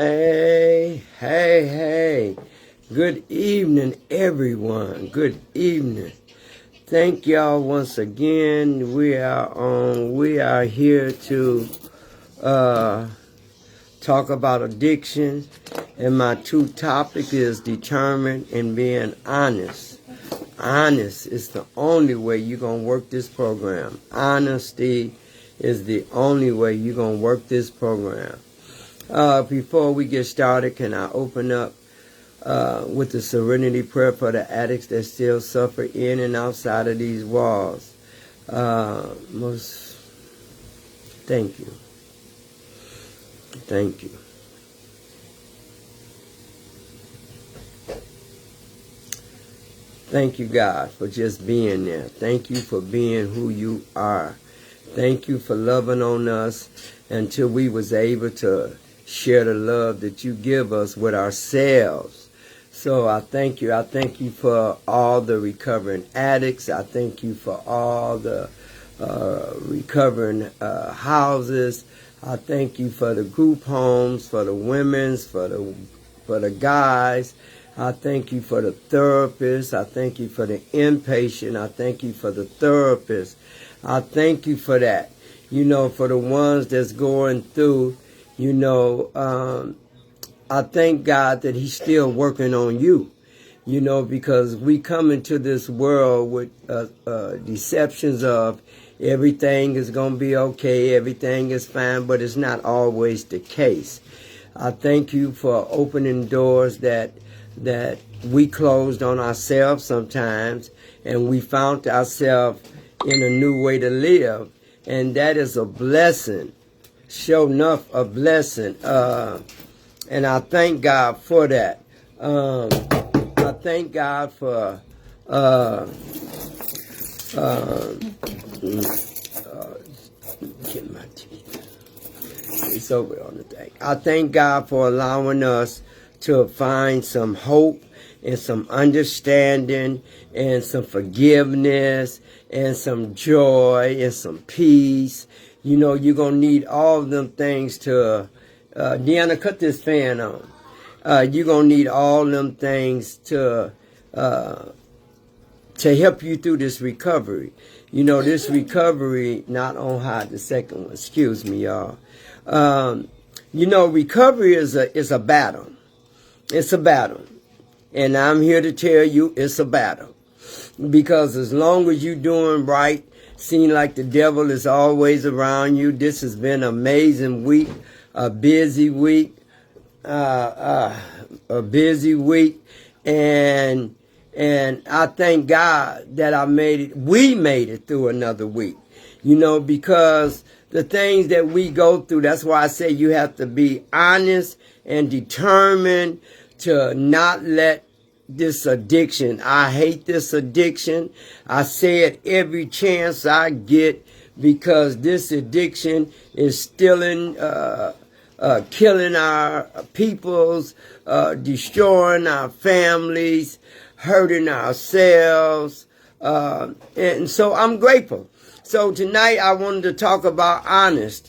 Hey, hey, hey. Good evening, everyone. Good evening. Thank y'all once again. We are here to talk about addiction. And my two topic is determined and being honest. Honest is the only way you're going to work this program. Honesty is the only way you're going to work this program. Before we get started, can I open up with the serenity prayer for the addicts that still suffer in and outside of these walls? Thank you. Thank you. Thank you, God, for just being there. Thank you for being who you are. Thank you for loving on us until we was able to share the love that you give us with ourselves. So I thank you. I thank you for all the recovering addicts. I thank you for all the recovering houses. I thank you for the group homes, for the women's, for the guys. I thank you for the therapists. I thank you for the inpatient. I thank you for the therapist. I thank you for that. You know, for the ones that's going through, you know, I thank God that he's still working on you, you know, because we come into this world with deceptions of everything is going to be okay, everything is fine, but it's not always the case. I thank you for opening doors that we closed on ourselves sometimes, and we found ourselves in a new way to live, and that is a blessing, sure enough, a blessing, and I thank God for that. I thank God for get my teeth. It's over on the thing. I thank God for allowing us to find some hope and some understanding and some forgiveness and some joy and some peace. You know, you're going to need all of them things to, Deanna, cut this fan on. You're going to need all them things to help you through this recovery. You know, this recovery, not on high, the second one, excuse me, y'all. You know, recovery is a battle. It's a battle. And I'm here to tell you it's a battle. Because as long as you're doing right, seem like the devil is always around you. This has been an amazing week, a busy week, and I thank God that we made it through another week. You know, because the things that we go through, that's why I say you have to be honest and determined to not let this addiction. I hate this addiction. I say it every chance I get because this addiction is stealing, killing our peoples, destroying our families, hurting ourselves. And so I'm grateful. So tonight I wanted to talk about honesty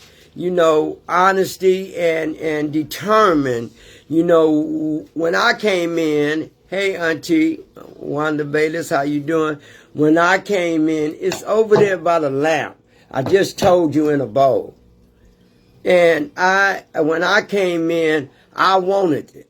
and determined. You know, when I came in, hey, Auntie Wanda Bayless, how you doing? When I came in, it's over there by the lamp. I just told you in a bowl. And when I came in, I wanted it.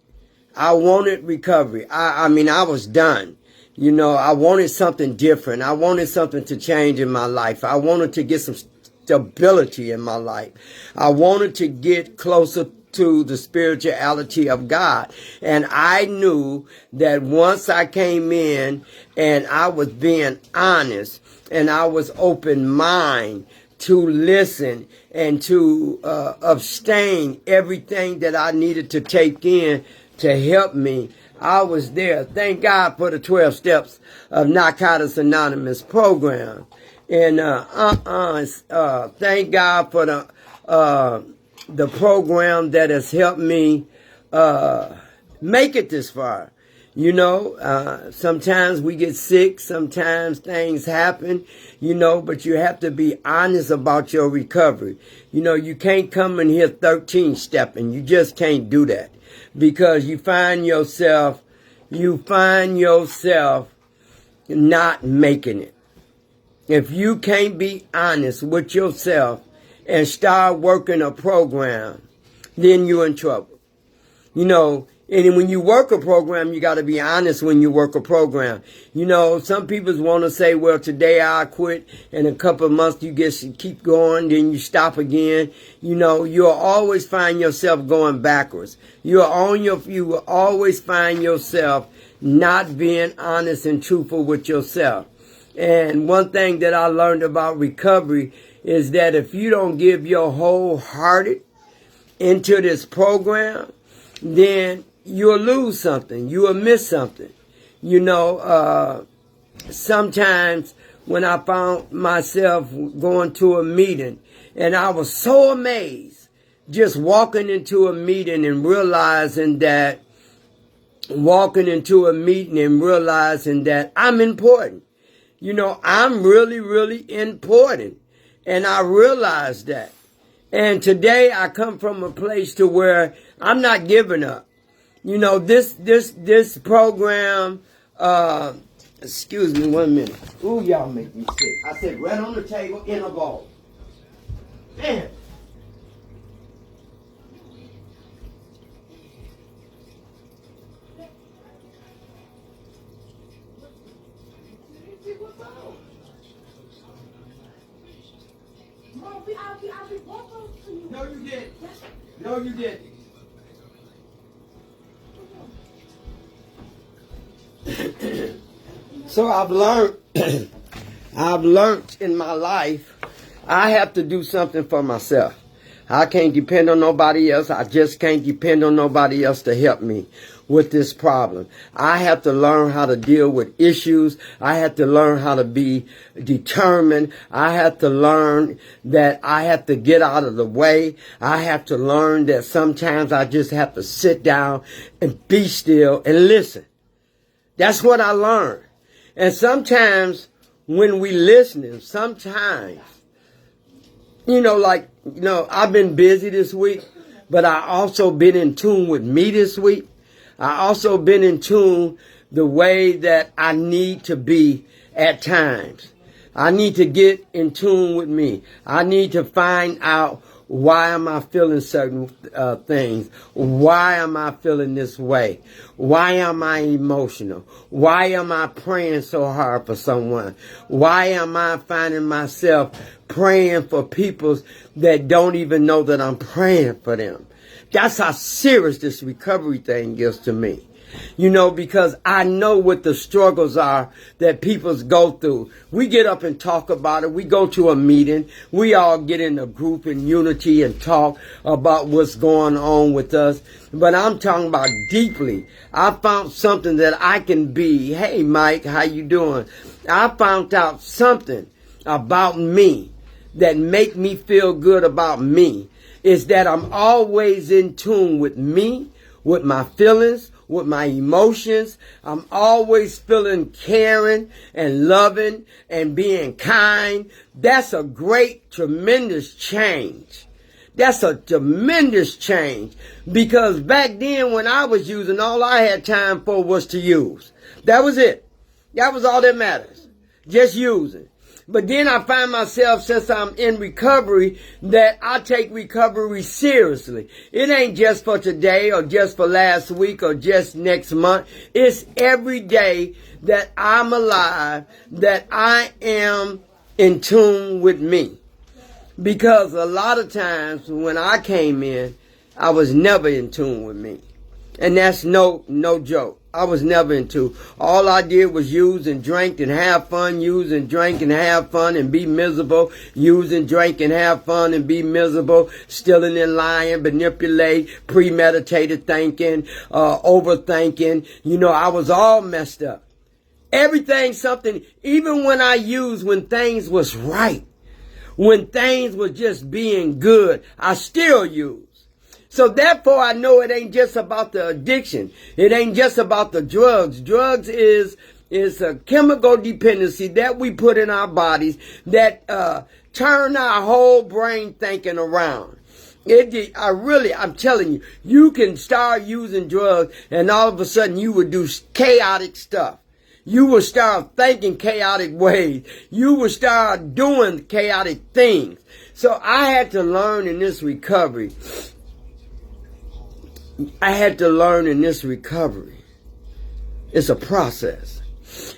I wanted recovery. I mean, I was done. You know, I wanted something different. I wanted something to change in my life. I wanted to get some stability in my life. I wanted to get closer to the spirituality of God. And I knew that once I came in and I was being honest and I was open-minded to listen and to abstain everything that I needed to take in to help me, I was there. Thank God for the 12 steps of Narcotics Anonymous program. And thank God for the program that has helped me make it this far. You know, sometimes we get sick, sometimes things happen, you know, but you have to be honest about your recovery. You know, you can't come in here 13 stepping. You just can't do that because you find yourself not making it. If you can't be honest with yourself and start working a program, then you're in trouble. You know, and when you work a program, you got to be honest when you work a program. You know, some people want to say, well, today I quit. In a couple of months, you just keep going, then you stop again. You know, you'll always find yourself going backwards. You will always find yourself not being honest and truthful with yourself. And one thing that I learned about recovery is that if you don't give your wholehearted into this program, then you'll lose something. You will miss something. You know, sometimes when I found myself going to a meeting and I was so amazed just walking into a meeting and realizing that I'm important. You know, I'm really, really important. And I realized that. And today I come from a place to where I'm not giving up. You know, this program, excuse me 1 minute. Ooh, y'all make me sick. I said right on the table in a bowl. Man. No, you didn't. No, you didn't. So I've learned in my life, I have to do something for myself. I can't depend on nobody else. I just can't depend on nobody else to help me with this problem. I have to learn how to deal with issues. I have to learn how to be determined. I have to learn that I have to get out of the way. I have to learn that sometimes I just have to sit down and be still and listen. That's what I learned. And sometimes when we listening, sometimes, I've been busy this week, but I also been in tune with me this week. I also been in tune the way that I need to be at times. I need to get in tune with me. I need to find out why am I feeling certain things? Why am I feeling this way? Why am I emotional? Why am I praying so hard for someone? Why am I finding myself praying for people that don't even know that I'm praying for them? That's how serious this recovery thing is to me. Because I know what the struggles are that people go through. We get up and talk about it. We go to a meeting. We all get in a group in unity and talk about what's going on with us. But I'm talking about deeply. I found something that I can be. Hey, Mike, how you doing? I found out something about me that make me feel good about me. Is that I'm always in tune with me, with my feelings, with my emotions. I'm always feeling caring and loving and being kind. That's a great, tremendous change. That's a tremendous change. Because back then when I was using, all I had time for was to use. That was it. That was all that matters. Just using. But then I find myself, since I'm in recovery, that I take recovery seriously. It ain't just for today or just for last week or just next month. It's every day that I'm alive, that I am in tune with me. Because a lot of times when I came in, I was never in tune with me. And that's no joke. I was never into. All I did was use and drink and have fun, use and drink and have fun and be miserable, use and drink and have fun and be miserable, stealing and lying, manipulate, premeditated thinking, overthinking. I was all messed up. Everything, something, even when I used when things was right, when things were just being good, I still use. So therefore, I know it ain't just about the addiction. It ain't just about the drugs. Drugs is a chemical dependency that we put in our bodies that turn our whole brain thinking around. I'm telling you, you can start using drugs and all of a sudden you would do chaotic stuff. You will start thinking chaotic ways. You will start doing chaotic things. So I had to learn in this recovery. It's a process.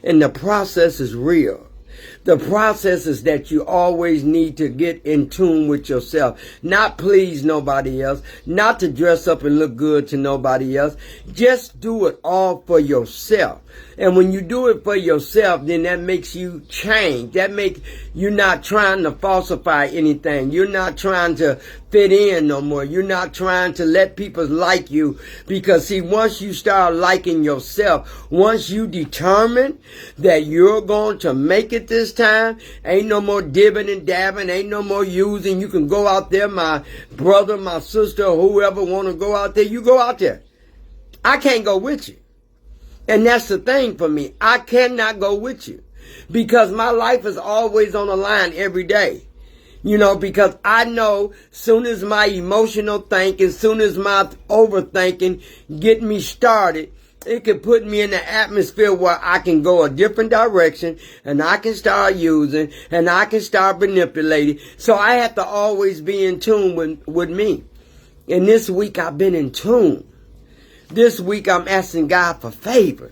And the process is real. The process is that you always need to get in tune with yourself. Not please nobody else. Not to dress up and look good to nobody else. Just do it all for yourself. And when you do it for yourself, then that makes you change. That makes you not trying to falsify anything. You're not trying to fit in no more. You're not trying to let people like you. Because see, once you start liking yourself, once you determine that you're going to make it this time, ain't no more dibbing and dabbing, ain't no more using. You can go out there, my brother, my sister, whoever want to go out there, you go out there. I can't go with you. And that's the thing for me. I cannot go with you because my life is always on the line every day. You know, because I know soon as my emotional thinking, soon as my overthinking get me started, it can put me in the atmosphere where I can go a different direction and I can start using and I can start manipulating. So I have to always be in tune with me. And this week I've been in tune. This week I'm asking God for favor.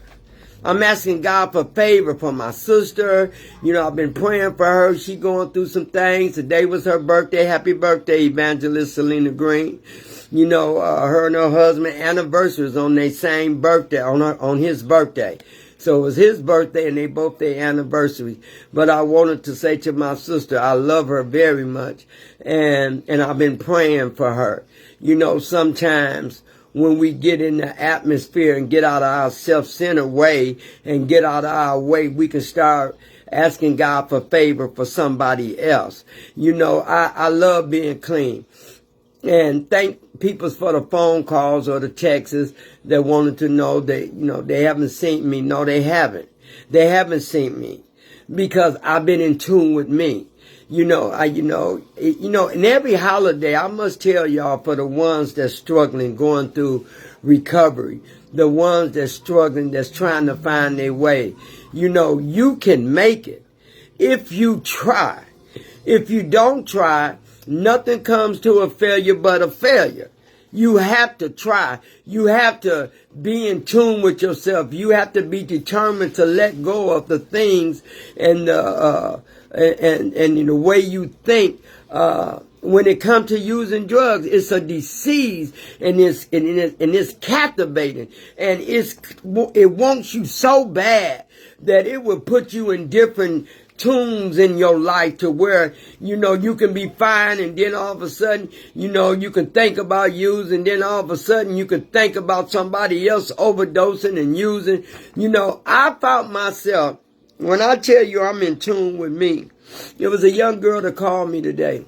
I'm asking God for favor for my sister. You know, I've been praying for her. She going through some things. Today was her birthday. Happy birthday, Evangelist Selena Green. You know, her and her husband anniversaries on their same birthday, on his birthday. So it was his birthday and they both their anniversaries. But I wanted to say to my sister, I love her very much. And I've been praying for her. You know, sometimes when we get in the atmosphere and get out of our self-centered way and get out of our way, we can start asking God for favor for somebody else. You know, I love being clean. And thank people for the phone calls or the texts that wanted to know that, you know, they haven't seen me. No, they haven't. They haven't seen me because I've been in tune with me. You know, in every holiday, I must tell y'all, for the ones that's struggling, going through recovery, the ones that's struggling, that's trying to find their way, you know, you can make it if you try. If you don't try, nothing comes to a failure but a failure. You have to try. You have to be in tune with yourself. You have to be determined to let go of the things and the way you think. When it comes to using drugs, it's a disease and it's captivating and it wants you so bad that it will put you in different tunes in your life to where, you know, you can be fine and then all of a sudden, you know, you can think about using, then all of a sudden you can think about somebody else overdosing and using. You know, I found myself, when I tell you I'm in tune with me, there was a young girl that called me today.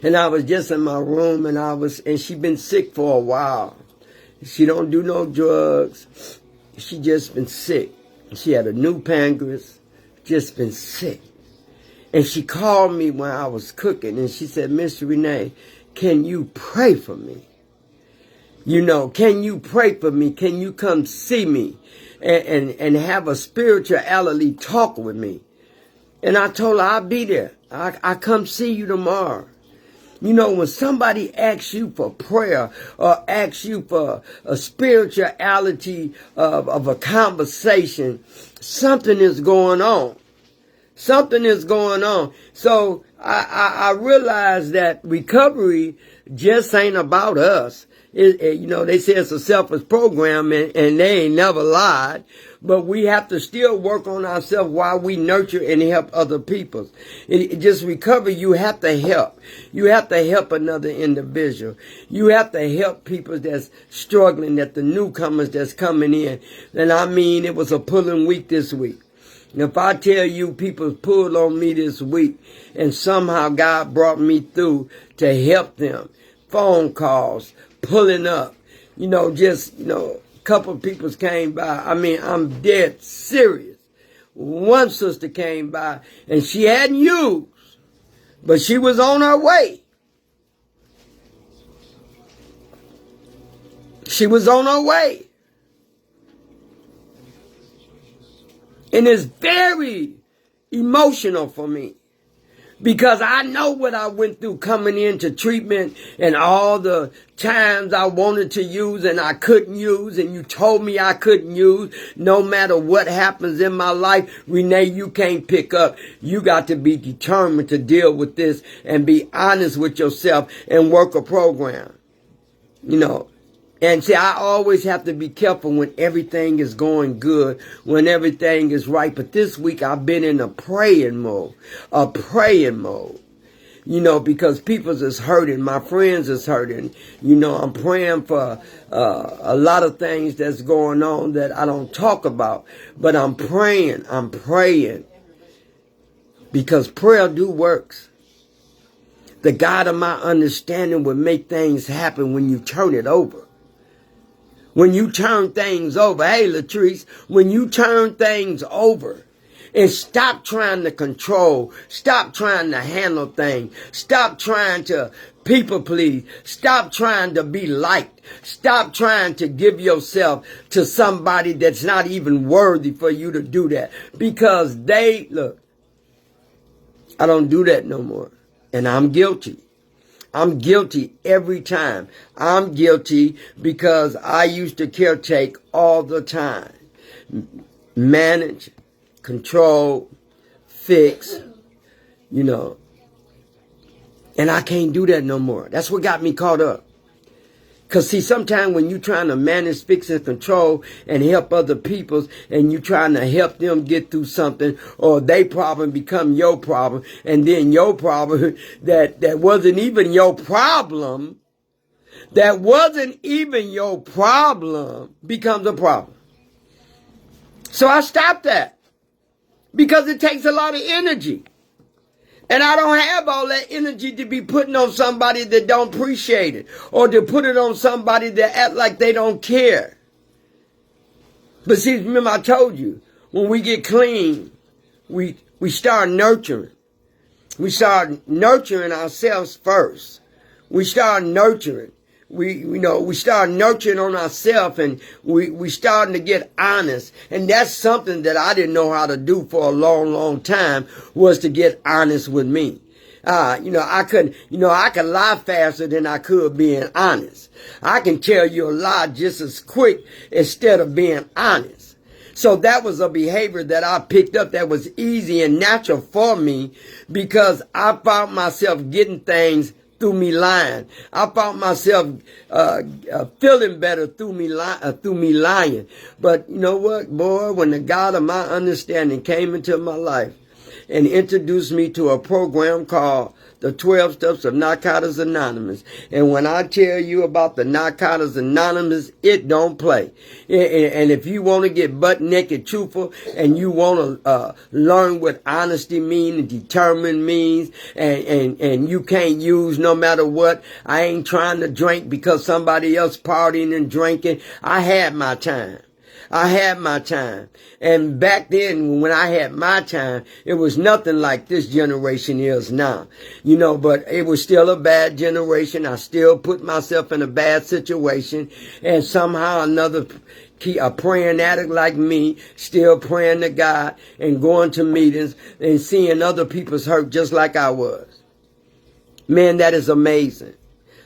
And I was just in my room and she'd been sick for a while. She don't do no drugs. She just been sick. She had a new pancreas. Just been sick. And she called me when I was cooking and she said, Mr. Renee, can you pray for me? You know, can you pray for me? Can you come see me and have a spirituality talk with me? And I told her I'll be there. I come see you tomorrow. You know, when somebody asks you for prayer or asks you for a spirituality of a conversation, something is going on. Something is going on. So I realize that recovery just ain't about us. You know, they say it's a selfish program and they ain't never lied. But we have to still work on ourselves while we nurture and help other people. Just recovery, you have to help. You have to help another individual. You have to help people that's struggling, that the newcomers that's coming in. And I mean, it was a pulling week this week. And if I tell you people pulled on me this week and somehow God brought me through to help them, phone calls, pulling up, just, a couple of people came by. I mean, I'm dead serious. One sister came by and she hadn't used, but she was on her way. She was on her way. And it's very emotional for me because I know what I went through coming into treatment and all the times I wanted to use and I couldn't use, and you told me I couldn't use. No matter what happens in my life, Renee, you can't pick up. You got to be determined to deal with this and be honest with yourself and work a program. And see, I always have to be careful when everything is going good, when everything is right. But this week I've been in a praying mode, because people's is hurting. My friends is hurting. I'm praying for a lot of things that's going on that I don't talk about. But I'm praying because prayer do works. The God of my understanding will make things happen when you turn it over. When you turn things over, hey Latrice, when you turn things over and stop trying to control, stop trying to handle things, stop trying to people please, stop trying to be liked, stop trying to give yourself to somebody that's not even worthy for you to do that. Because look, I don't do that no more. And I'm guilty. I'm guilty every time. I'm guilty because I used to caretake all the time. Manage, control, fix, And I can't do that no more. That's what got me caught up. Because see, sometimes when you're trying to manage, fix, and control and help other people and you're trying to help them get through something, or their problem become your problem, and then your problem that wasn't even your problem, becomes a problem. So I stopped that because it takes a lot of energy. And I don't have all that energy to be putting on somebody that don't appreciate it, or to put it on somebody that act like they don't care. But see, remember I told you, when we get clean, we start nurturing. We start nurturing ourselves first. We start nurturing. We start nurturing on ourselves, and we starting to get honest. And that's something that I didn't know how to do for a long, long time, was to get honest with me. I could lie faster than I could being honest. I can tell you a lie just as quick instead of being honest. So that was a behavior that I picked up that was easy and natural for me, because I found myself getting things through me lying. I found myself feeling better through me lying. But you know what, boy? When the God of my understanding came into my life and introduced me to a program called the 12 Steps of Narcotics Anonymous. And when I tell you about the Narcotics Anonymous, it don't play. And if you want to get butt naked truthful, and you want to learn what honesty means and determine means, and you can't use no matter what, I ain't trying to drink because somebody else partying and drinking. I had my time. And back then, when I had my time, it was nothing like this generation is now. But it was still a bad generation. I still put myself in a bad situation. And somehow another, a praying addict like me, still praying to God and going to meetings and seeing other people's hurt just like I was. Man, that is amazing.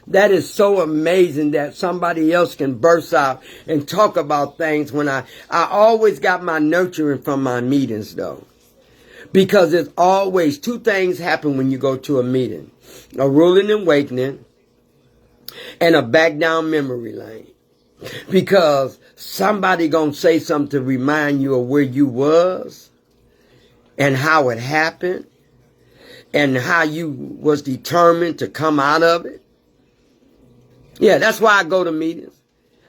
That is so amazing that somebody else can burst out and talk about things when I always got my nurturing from my meetings, though. Because it's always two things happen when you go to a meeting: a ruling and awakening, and a back down memory lane. Because somebody gonna say something to remind you of where you was and how it happened and how you was determined to come out of it. Yeah, that's why I go to meetings.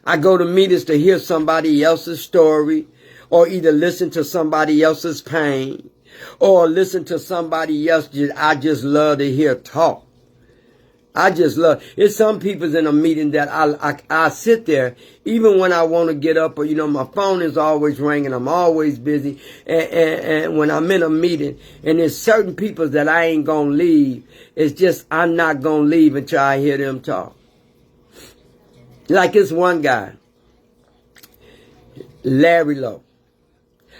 I go to meetings to hear somebody else's story, or either listen to somebody else's pain, or listen to somebody else I just love to hear talk. I just love, it's some people's in a meeting that I sit there, even when I want to get up, or, my phone is always ringing, I'm always busy, and when I'm in a meeting, and there's certain people that I ain't gonna leave, it's just, I'm not gonna leave until I hear them talk. Like this one guy, Larry Lowe.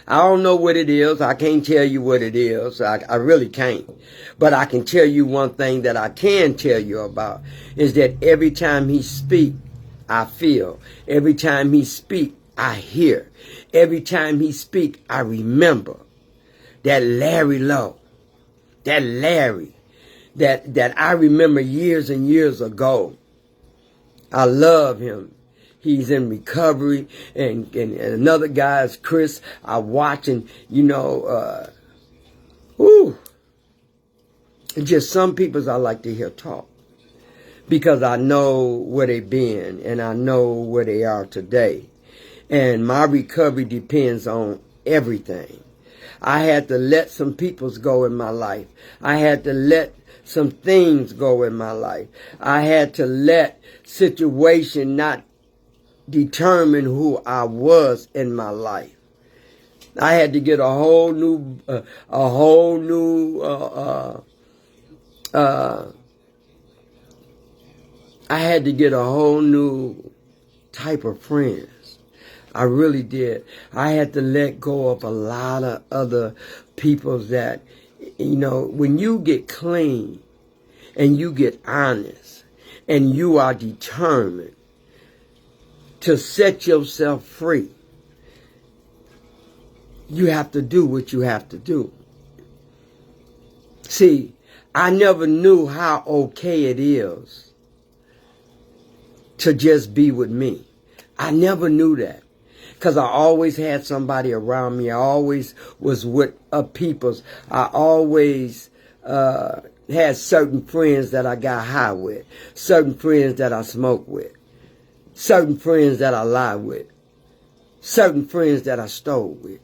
I don't know what it is. I can't tell you what it is. I really can't. But I can tell you one thing that I can tell you about is that every time he speaks, I feel. Every time he speaks, I hear. Every time he speaks, I remember. That Larry Lowe, that Larry, that I remember years and years ago. I love him. He's in recovery, and another guy is Chris. I watch, and just some people I like to hear talk, because I know where they've been and I know where they are today. And my recovery depends on everything. I had to let some peoples go in my life. I had to let some things go in my life. I had to let situation not determine who I was in my life. I had to get I had to get a whole new type of friends. I really did. I had to let go of a lot of other people that, when you get clean and you get honest and you are determined to set yourself free, you have to do what you have to do. See, I never knew how okay it is to just be with me. I never knew that, because I always had somebody around me. I always was with peoples. I always had certain friends that I got high with, certain friends that I smoked with, certain friends that I lied with, certain friends that I stole with.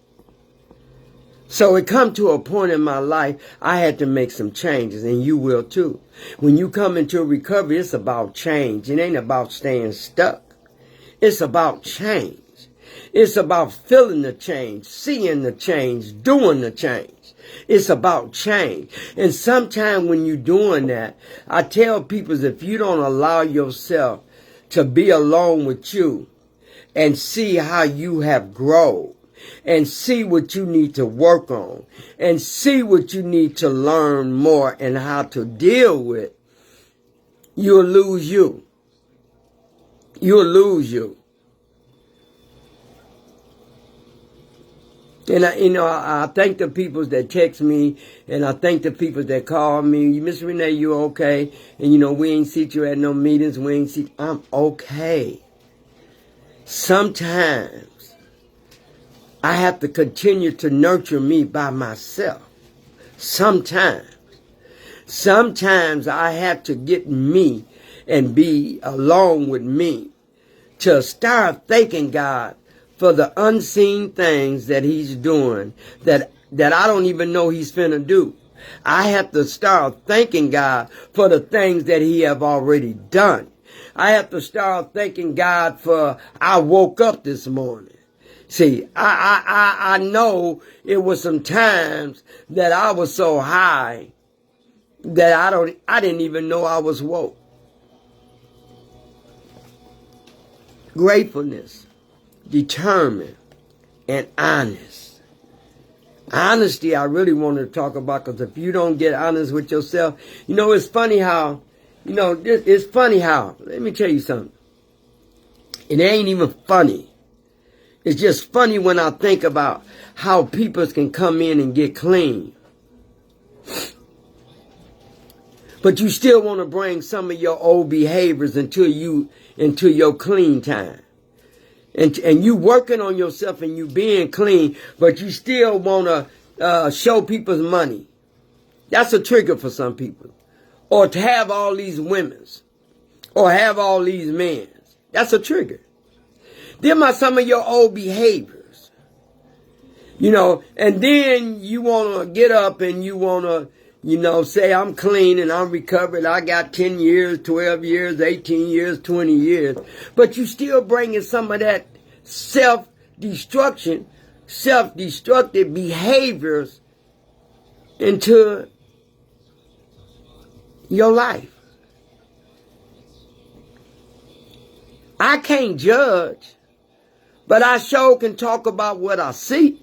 So it come to a point in my life, I had to make some changes, and you will too. When you come into recovery, it's about change. It ain't about staying stuck. It's about change. It's about feeling the change, seeing the change, doing the change. It's about change. And sometimes when you're doing that, I tell people, if you don't allow yourself to be alone with you and see how you have grown, and see what you need to work on, and see what you need to learn more and how to deal with, you'll lose you. You'll lose you. And I thank the people that text me, and I thank the people that call me. Miss Renee, you okay? And we ain't see you at no meetings. I'm okay. Sometimes I have to continue to nurture me by myself. Sometimes I have to get me and be alone with me to start thanking God for the unseen things that he's doing that I don't even know he's finna do. I have to start thanking God for the things that he have already done. I have to start thanking God for I woke up this morning. See, I know it was some times that I was so high that I didn't even know I was woke. Gratefulness, determined, and honest. Honesty, I really wanted to talk about, because if you don't get honest with yourself, it's funny how, it's funny how, let me tell you something. It ain't even funny. It's just funny when I think about how people can come in and get clean, but you still want to bring some of your old behaviors into your clean time. And you working on yourself and you being clean, but you still want to show people's money. That's a trigger for some people. Or to have all these women's, or have all these men's. That's a trigger. Them are some of your old behaviors. And then you want to get up and you want to, say I'm clean and I'm recovered. I got 10 years, 12 years, 18 years, 20 years. But you still bringing some of that self-destructive behaviors into your life. I can't judge, but I sure can talk about what I see.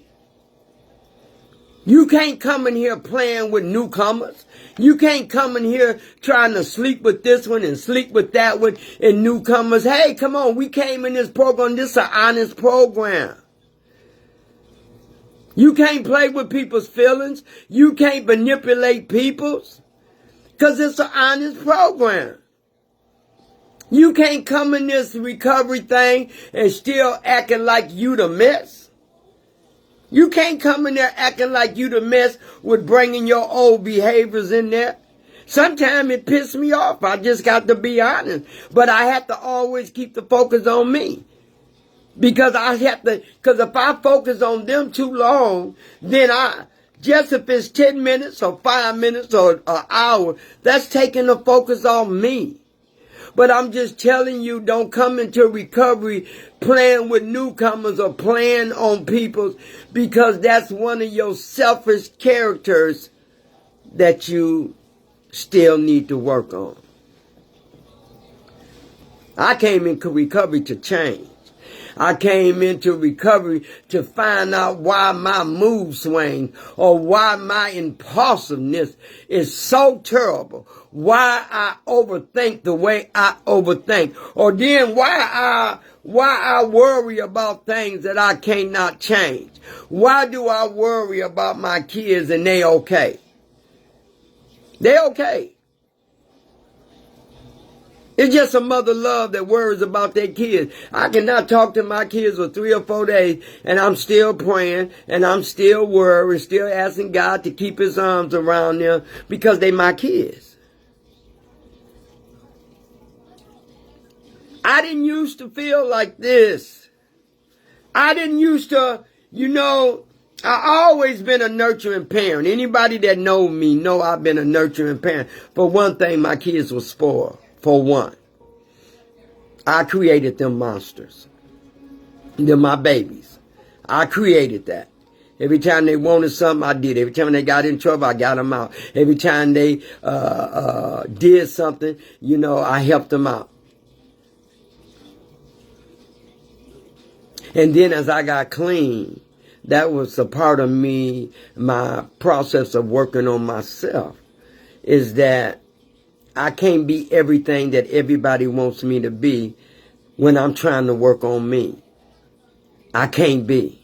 You can't come in here playing with newcomers. You can't come in here trying to sleep with this one and sleep with that one and newcomers. Hey, come on, we came in this program. This is an honest program. You can't play with people's feelings. You can't manipulate people's, because it's an honest program. You can't come in this recovery thing and still acting like you the mess. You can't come in there acting like you the mess with bringing your old behaviors in there. Sometimes it pisses me off. I just got to be honest. But I have to always keep the focus on me. Because if I focus on them too long, then just if it's 10 minutes or 5 minutes or an hour, that's taking the focus on me. But I'm just telling you, don't come into recovery playing with newcomers or playing on people, because that's one of your selfish characters that you still need to work on. I came into recovery to change. I came into recovery to find out why my mood swing or why my impulsiveness is so terrible. Why I overthink the way I overthink. Or then why I worry about things that I cannot change. Why do I worry about my kids and they okay? They okay. It's just a mother love that worries about their kids. I cannot talk to my kids for 3 or 4 days, and I'm still praying, and I'm still worried, still asking God to keep his arms around them because they my kids. I didn't used to feel like this. I didn't used to, I always been a nurturing parent. Anybody that know me know I've been a nurturing parent. For one thing, my kids were spoiled. For one, I created them monsters. They're my babies. I created that. Every time they wanted something, I did. Every time they got in trouble, I got them out. Every time they did something, I helped them out. And then as I got clean, that was a part of me, my process of working on myself, is that I can't be everything that everybody wants me to be when I'm trying to work on me. I can't be.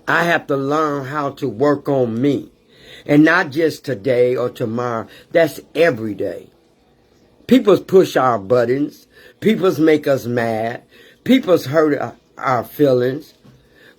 I have to learn how to work on me. And not just today or tomorrow. That's every day. People push our buttons. People make us mad. People hurt our feelings.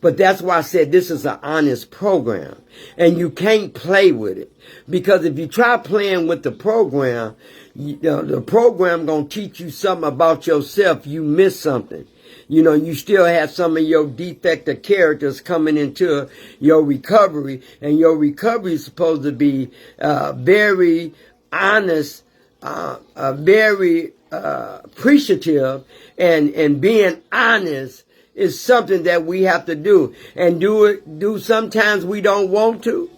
But that's why I said this is an honest program. And you can't play with it. Because if you try playing with the program, the program going to teach you something about yourself. You miss something. You still have some of your defective characters coming into your recovery. And your recovery is supposed to be very honest, very appreciative. And being honest is something that we have to do. And do sometimes we don't want to.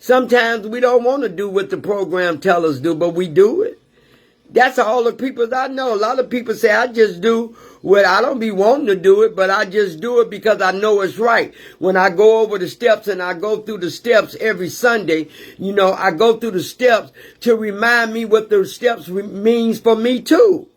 Sometimes we don't want to do what the program tells us to do, but we do it. That's all the people I know. A lot of people say, I just do what I don't be wanting to do it, but I just do it because I know it's right. When I go over the steps and I go through the steps every Sunday, I go through the steps to remind me what the steps means for me too.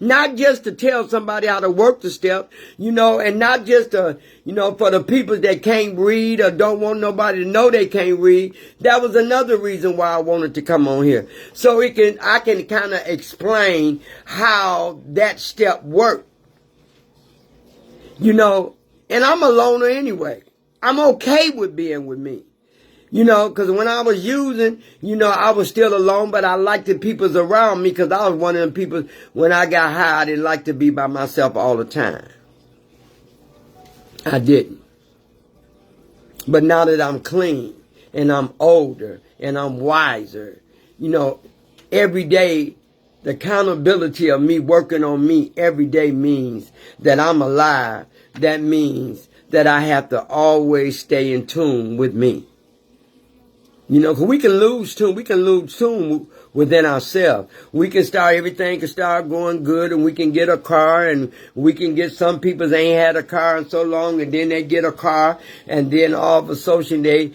Not just to tell somebody how to work the step, and not just to, for the people that can't read or don't want nobody to know they can't read. That was another reason why I wanted to come on here. So I can kind of explain how that step worked. And I'm a loner anyway. I'm okay with being with me. Because when I was using, I was still alone, but I liked the people around me because I was one of them people, when I got high, I didn't like to be by myself all the time. I didn't. But now that I'm clean and I'm older and I'm wiser. You know, every day, the accountability of me working on me every day means that I'm alive. That means that I have to always stay in tune with me. You know, 'cause we can lose tune within ourselves. Everything can start going good, and we can get a car, and we can get, some people ain't had a car in so long, and then they get a car, and then all of a sudden they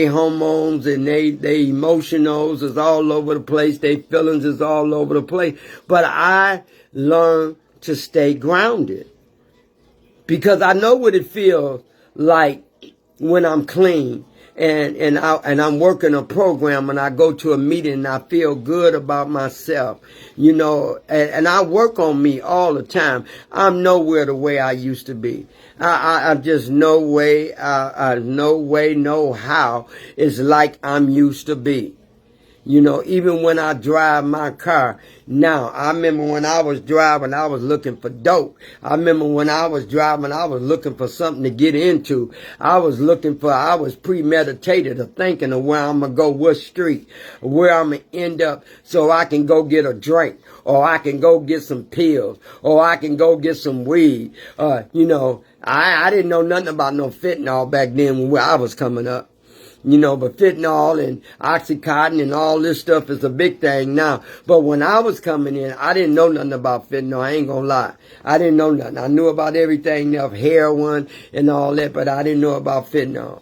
hormones and they emotionals is all over the place, their feelings is all over the place. But I learned to stay grounded, because I know what it feels like when I'm clean. And I'm working a program, and I go to a meeting and I feel good about myself, you know, and I work on me all the time. I'm nowhere the way I used to be. I just no way, no how it's like I'm used to be. You know, even when I drive my car now, I remember when I was driving, I was looking for dope. I remember when I was driving, I was looking for something to get into. I was premeditated of thinking of where I'm going to go, what street, where I'm going to end up, so I can go get a drink, or I can go get some pills, or I can go get some weed. You know, I didn't know nothing about no fentanyl back then when I was coming up. You know, but fentanyl and Oxycontin and all this stuff is a big thing now. But when I was coming in, I didn't know nothing about fentanyl. I ain't gonna lie. I didn't know nothing. I knew about everything else, heroin and all that, but I didn't know about fentanyl.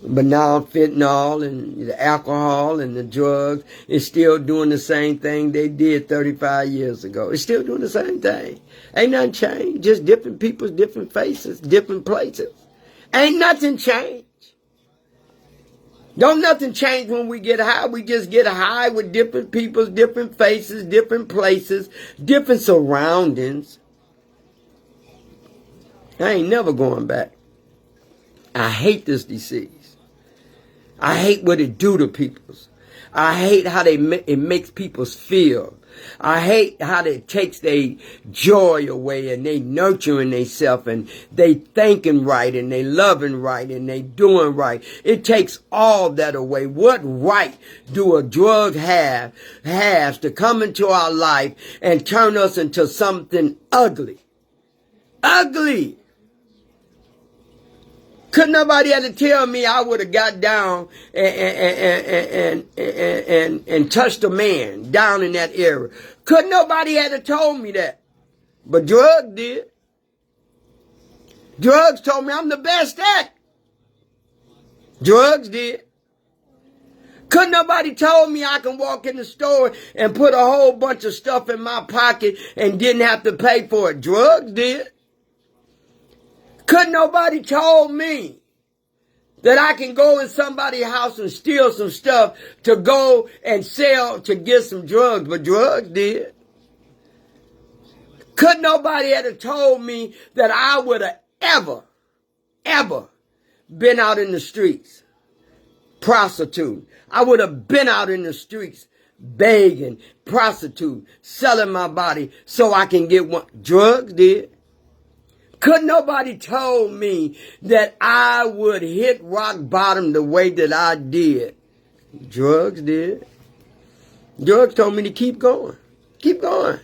But now fentanyl and the alcohol and the drugs is still doing the same thing they did 35 years ago. It's still doing the same thing. Ain't nothing changed. Just different people, different faces, different places. Ain't nothing changed. Don't nothing change when we get high. We just get high with different people, different faces, different places, different surroundings. I ain't never going back. I hate this disease. I hate what it do to people. I hate how it makes people feel. I hate how it takes their joy away, and they nurturing themselves, and they thinking right, and they loving right, and they doing right. It takes all that away. What right do a drug has to come into our life and turn us into something ugly? Ugly! Couldn't nobody have to tell me I would have got down and touched a man down in that area. Couldn't nobody have to told me that. But drugs did. Drugs told me I'm the best at. Drugs did. Couldn't nobody told me I can walk in the store and put a whole bunch of stuff in my pocket and didn't have to pay for it. Drugs did. Couldn't nobody told me that I can go in somebody's house and steal some stuff to go and sell to get some drugs, but drugs did. Couldn't nobody have told me that I would have ever been out in the streets prostituting. I would have been out in the streets begging, prostituting, selling my body so I can get one. Drugs did. Couldn't nobody told me that I would hit rock bottom the way that I did. Drugs did. Drugs told me to keep going. Keep going.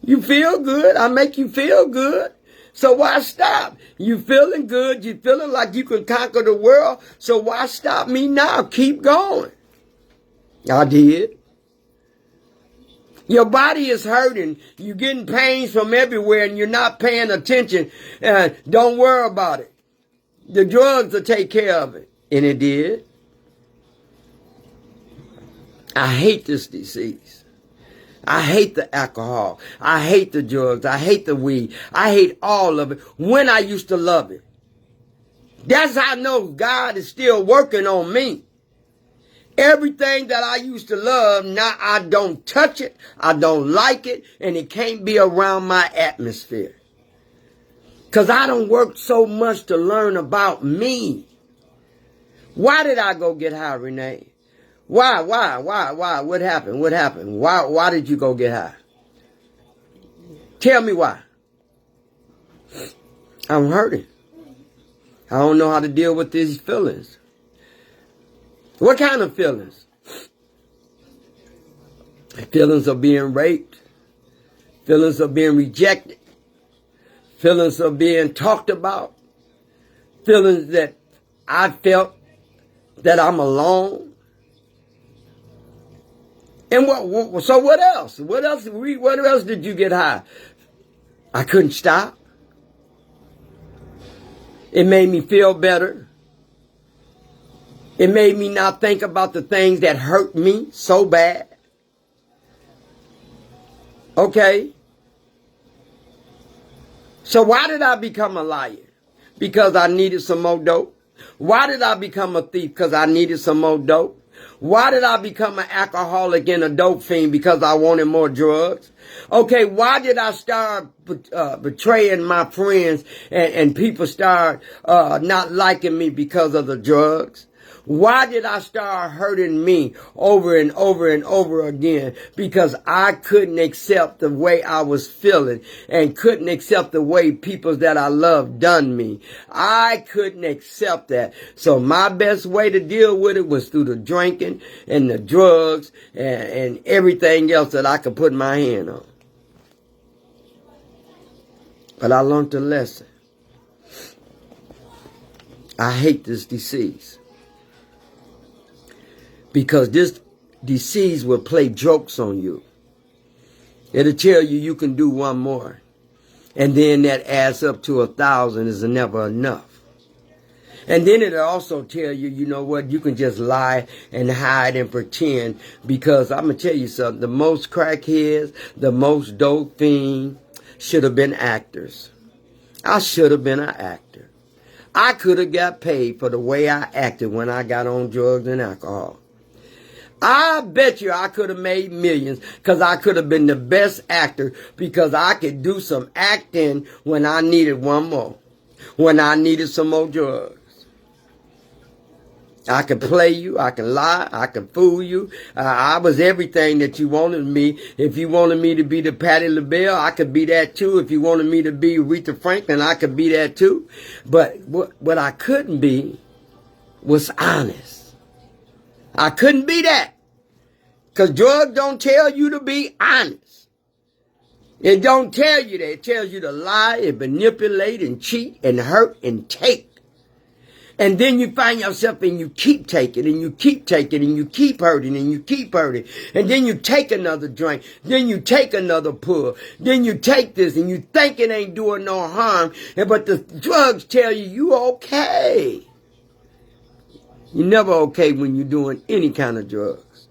You feel good. I make you feel good. So why stop? You feeling good. You feeling like you can conquer the world. So why stop me now? Keep going. I did. Your body is hurting. You're getting pains from everywhere and you're not paying attention. Don't worry about it. The drugs will take care of it. And it did. I hate this disease. I hate the alcohol. I hate the drugs. I hate the weed. I hate all of it when I used to love it. That's how I know God is still working on me. Everything that I used to love, now I don't touch it, I don't like it, and it can't be around my atmosphere. Because I don't work so much to learn about me. Why did I go get high, Renee? Why? What happened? Why did you go get high? Tell me why. I'm hurting. I don't know how to deal with these feelings. What kind of feelings? Feelings of being raped. Feelings of being rejected. Feelings of being talked about. Feelings that I felt that I'm alone. And so what else? What else did you get high? I couldn't stop. It made me feel better. It made me not think about the things that hurt me so bad. Okay? So why did I become a liar? Because I needed some more dope. Why did I become a thief? Because I needed some more dope. Why did I become an alcoholic and a dope fiend? Because I wanted more drugs. Okay, why did I start betraying my friends and people start not liking me because of the drugs? Why did I start hurting me over and over and over again? Because I couldn't accept the way I was feeling and couldn't accept the way people that I loved done me. I couldn't accept that. So my best way to deal with it was through the drinking and the drugs and everything else that I could put my hand on. But I learned a lesson. I hate this disease. Because this disease will play jokes on you. It'll tell you you can do one more. And then that adds up to 1,000 is never enough. And then it'll also tell you, you know what, you can just lie and hide and pretend. Because I'm going to tell you something. The most crackheads, the most dope fiends should have been actors. I should have been an actor. I could have got paid for the way I acted when I got on drugs and alcohol. I bet you I could have made millions because I could have been the best actor because I could do some acting when I needed one more, when I needed some more drugs. I could play you, I could lie, I could fool you. I was everything that you wanted me. If you wanted me to be the Patti LaBelle, I could be that too. If you wanted me to be Aretha Franklin, I could be that too. But what I couldn't be was honest. I couldn't be that. Because drugs don't tell you to be honest. It don't tell you that. It tells you to lie and manipulate and cheat and hurt and take. And then you find yourself and you keep taking and you keep taking and you keep hurting and you keep hurting. And then you take another drink. Then you take another pull. Then you take this and you think it ain't doing no harm. But the drugs tell you you okay. You're never okay when you're doing any kind of drugs.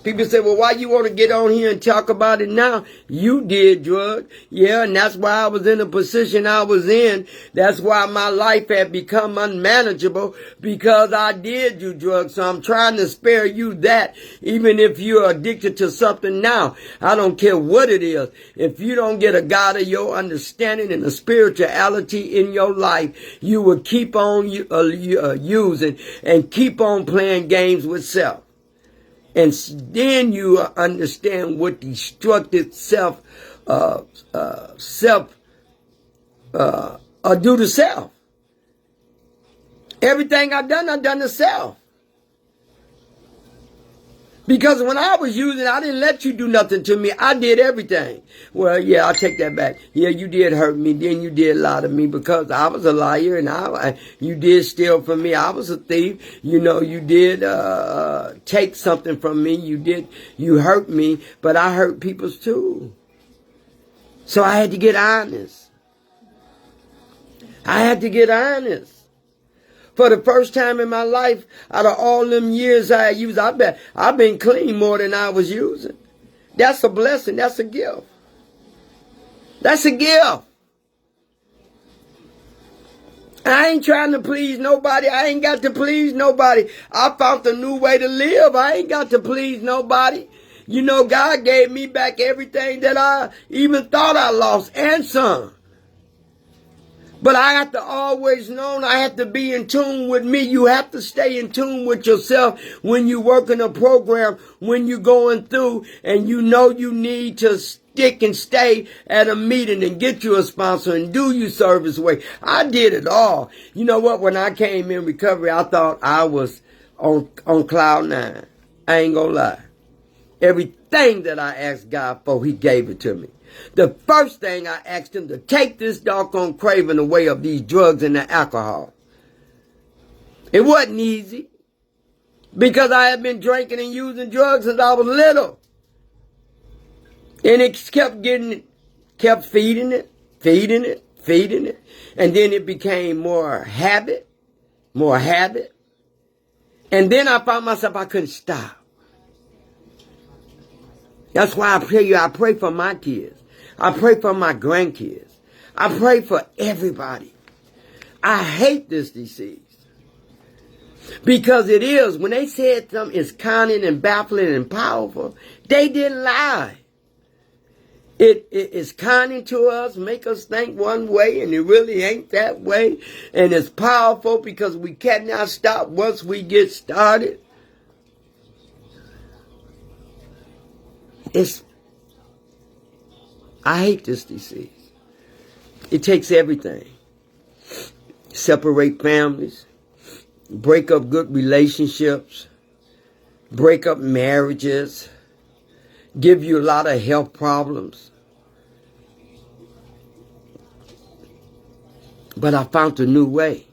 People say, well, why you want to get on here and talk about it now? You did drugs. Yeah, and that's why I was in the position I was in. That's why my life had become unmanageable, because I did do drugs. So I'm trying to spare you that, even if you're addicted to something now. I don't care what it is. If you don't get a God of your understanding and a spirituality in your life, you will keep on using and keep on playing games with self. And then you understand what destructive self do to self. Everything I've done to self. Because when I was using, I didn't let you do nothing to me. I did everything. Well, yeah, I'll take that back. Yeah, you did hurt me. Then you did lie to me because I was a liar and you did steal from me. I was a thief. You know, you did take something from me. You hurt me, but I hurt people too. So I had to get honest. I had to get honest. For the first time in my life, out of all them years I used, I bet I've been clean more than I was using. That's a blessing. That's a gift. That's a gift. I ain't trying to please nobody. I ain't got to please nobody. I found a new way to live. I ain't got to please nobody. You know, God gave me back everything that I even thought I lost and some. But I have to always know, I have to be in tune with me. You have to stay in tune with yourself when you work in a program, when you're going through and you know you need to stick and stay at a meeting and get you a sponsor and do your service way. I did it all. You know what? When I came in recovery, I thought I was on cloud nine. I ain't gonna lie. Everything that I asked God for, he gave it to me. The first thing I asked him to take this doggone craving away of these drugs and the alcohol. It wasn't easy because I had been drinking and using drugs since I was little. And it kept feeding it. And then it became more habit. And then I found myself, I couldn't stop. That's why I pray for my kids. I pray for my grandkids. I pray for everybody. I hate this disease. Because it is, when they said something is cunning and baffling and powerful, they didn't lie. It is cunning to us, make us think one way, and it really ain't that way. And it's powerful because we cannot stop once we get started. I hate this disease. It takes everything. Separate families, break up good relationships, break up marriages, give you a lot of health problems. But I found a new way.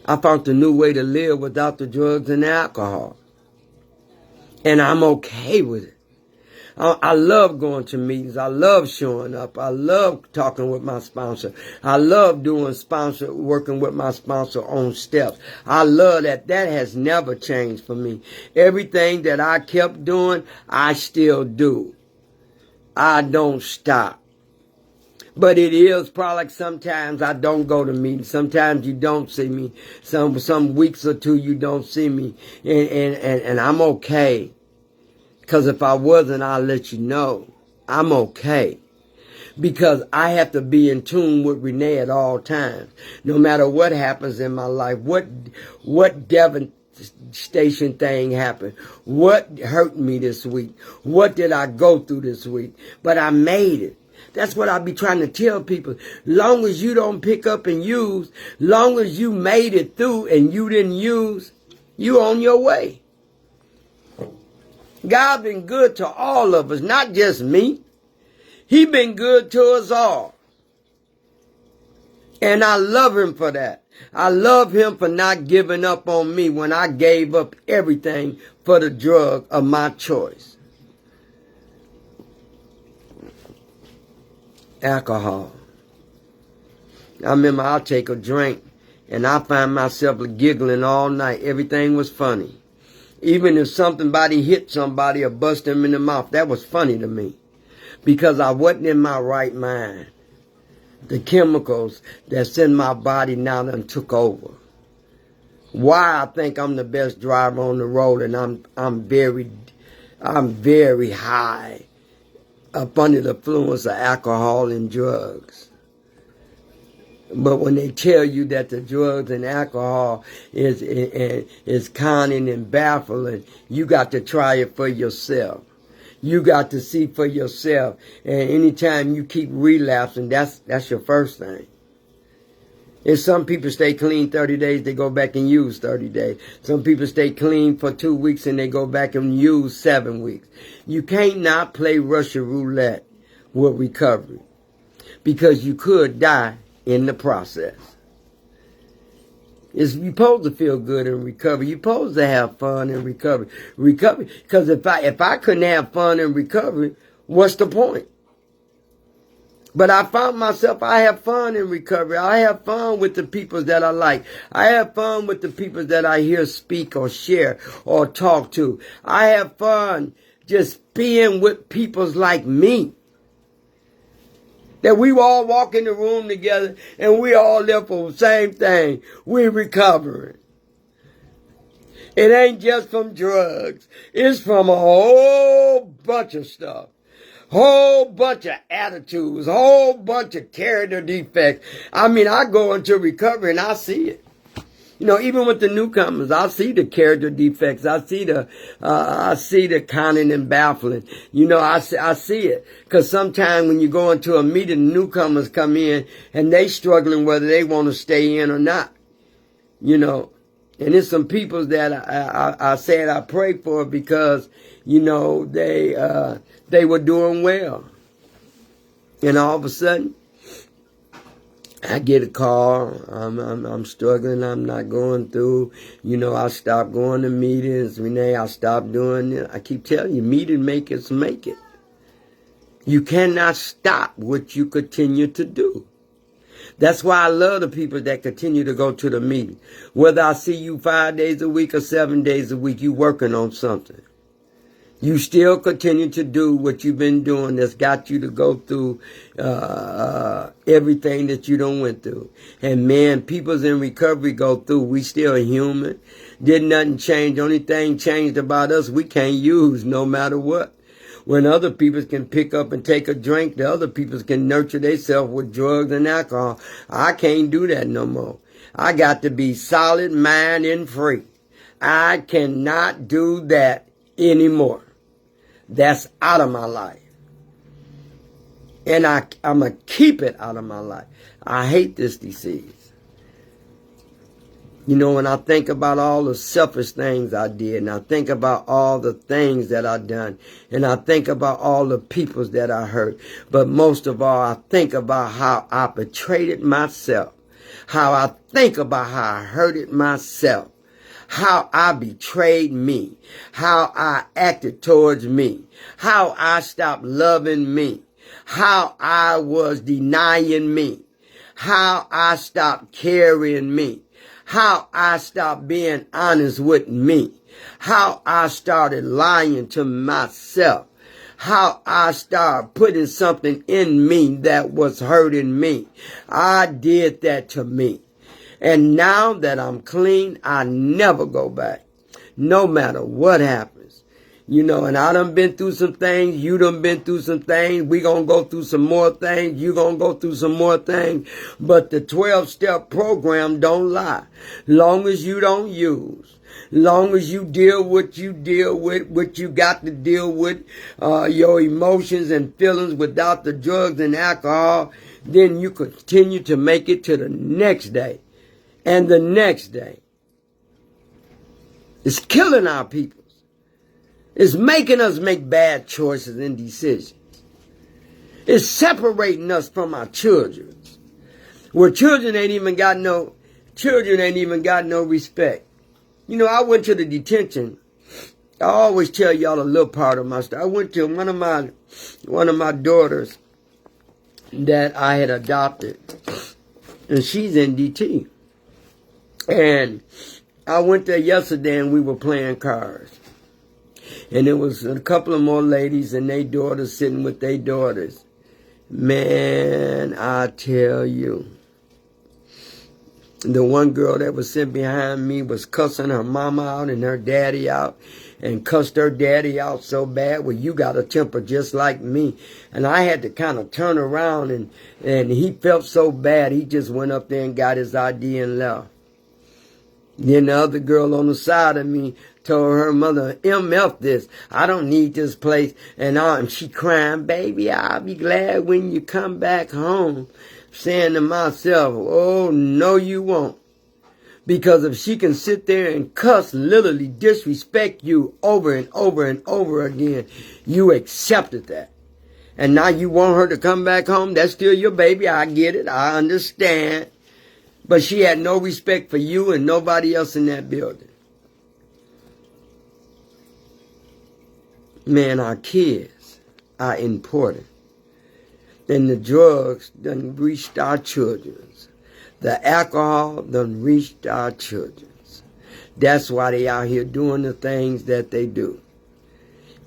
I found a new way to live without the drugs and the alcohol. And I'm okay with it. I love going to meetings. I love showing up. I love talking with my sponsor. I love working with my sponsor on steps. I love that. That has never changed for me. Everything that I kept doing, I still do. I don't stop. But it is probably like sometimes I don't go to meetings. Sometimes you don't see me. Some weeks or two you don't see me. And I'm okay. Because if I wasn't, I'll let you know. I'm okay. Because I have to be in tune with Renee at all times. No matter what happens in my life. What devastation thing happened. What hurt me this week. What did I go through this week. But I made it. That's what I be trying to tell people. Long as you don't pick up and use. Long as you made it through and you didn't use. You on your way. God been good to all of us, not just me. He been good to us all. And I love him for that. I love him for not giving up on me when I gave up everything for the drug of my choice. Alcohol. I remember I'll take a drink and I find myself giggling all night. Everything was funny. Even if somebody hit somebody or bust them in the mouth, that was funny to me. Because I wasn't in my right mind. The chemicals that's in my body now done took over. Why I think I'm the best driver on the road and I'm very high up under the influence of alcohol and drugs. But when they tell you that the drugs and alcohol is conning and baffling, you got to try it for yourself. You got to see for yourself. And anytime you keep relapsing, that's your first thing. If some people stay clean 30 days, they go back and use 30 days. Some people stay clean for 2 weeks and they go back and use 7 weeks. You can't not play Russian roulette with recovery. Because you could die in the process. You're supposed to feel good in recovery. You're supposed to have fun in recovery. Because if I couldn't have fun in recovery, what's the point? But I found myself, I have fun in recovery. I have fun with the people that I like. I have fun with the people that I hear speak or share or talk to. I have fun just being with people like me. That we all walk in the room together and we all live for the same thing. We're recovering. It ain't just from drugs. It's from a whole bunch of stuff. whole bunch of attitudes, whole bunch of character defects. I mean, I go into recovery and I see it. You know, even with the newcomers, I see the character defects. I see the cunning and baffling. You know, I see it. Cause sometimes when you go into a meeting, newcomers come in and they struggling whether they want to stay in or not. You know, and there's some people that I said I prayed for because, you know, they were doing well. And all of a sudden, I get a call. I'm struggling. I'm not going through. You know, I stopped going to meetings. Renee, I stopped doing it. I keep telling you, meeting makers make it. You cannot stop what you continue to do. That's why I love the people that continue to go to the meeting. Whether I see you 5 days a week or 7 days a week, you working on something. You still continue to do what you've been doing that's got you to go through everything that you done went through. And man, people's in recovery go through. We still human. Did nothing change. Only thing changed about us, we can't use no matter what. When other people can pick up and take a drink, the other people can nurture themselves with drugs and alcohol. I can't do that no more. I got to be solid, mind, and free. I cannot do that anymore. That's out of my life. And I'm going to keep it out of my life. I hate this disease. You know, when I think about all the selfish things I did, and I think about all the things that I done, and I think about all the peoples that I hurt, but most of all, I think about how I betrayed myself, how I think about how I hurted myself, how I betrayed me, how I acted towards me, how I stopped loving me, how I was denying me, how I stopped carrying me, how I stopped being honest with me, how I started lying to myself, how I started putting something in me that was hurting me. I did that to me. And now that I'm clean, I never go back, no matter what happens. You know, and I done been through some things. You done been through some things. We gonna go through some more things. You gonna go through some more things. But the 12-step program don't lie. Long as you don't use. Long as you deal with what you got to deal with, your emotions and feelings without the drugs and alcohol, then you continue to make it to the next day. And the next day. It's killing our people. It's making us make bad choices and decisions. It's separating us from our children. Where children ain't even got no respect. You know, I went to the detention. I always tell y'all a little part of my story. I went to one of my daughters that I had adopted. And she's in DT. And I went there yesterday and we were playing cards. And there was a couple of more ladies and their daughters sitting with their daughters. Man, I tell you. The one girl that was sitting behind me was cussing her mama out and her daddy out. And cussed her daddy out so bad. Well, you got a temper just like me. And I had to kind of turn around and he felt so bad. He just went up there and got his ID and left. Then the other girl on the side of me told her mother, MF this. I don't need this place. And she crying, baby, I'll be glad when you come back home. Saying to myself, oh, no, you won't. Because if she can sit there and cuss, literally disrespect you over and over and over again, you accepted that. And now you want her to come back home? That's still your baby. I get it. I understand. But she had no respect for you and nobody else in that building. Man, our kids are important. And the drugs done reached our children. The alcohol done reached our children. That's why they out here doing the things that they do.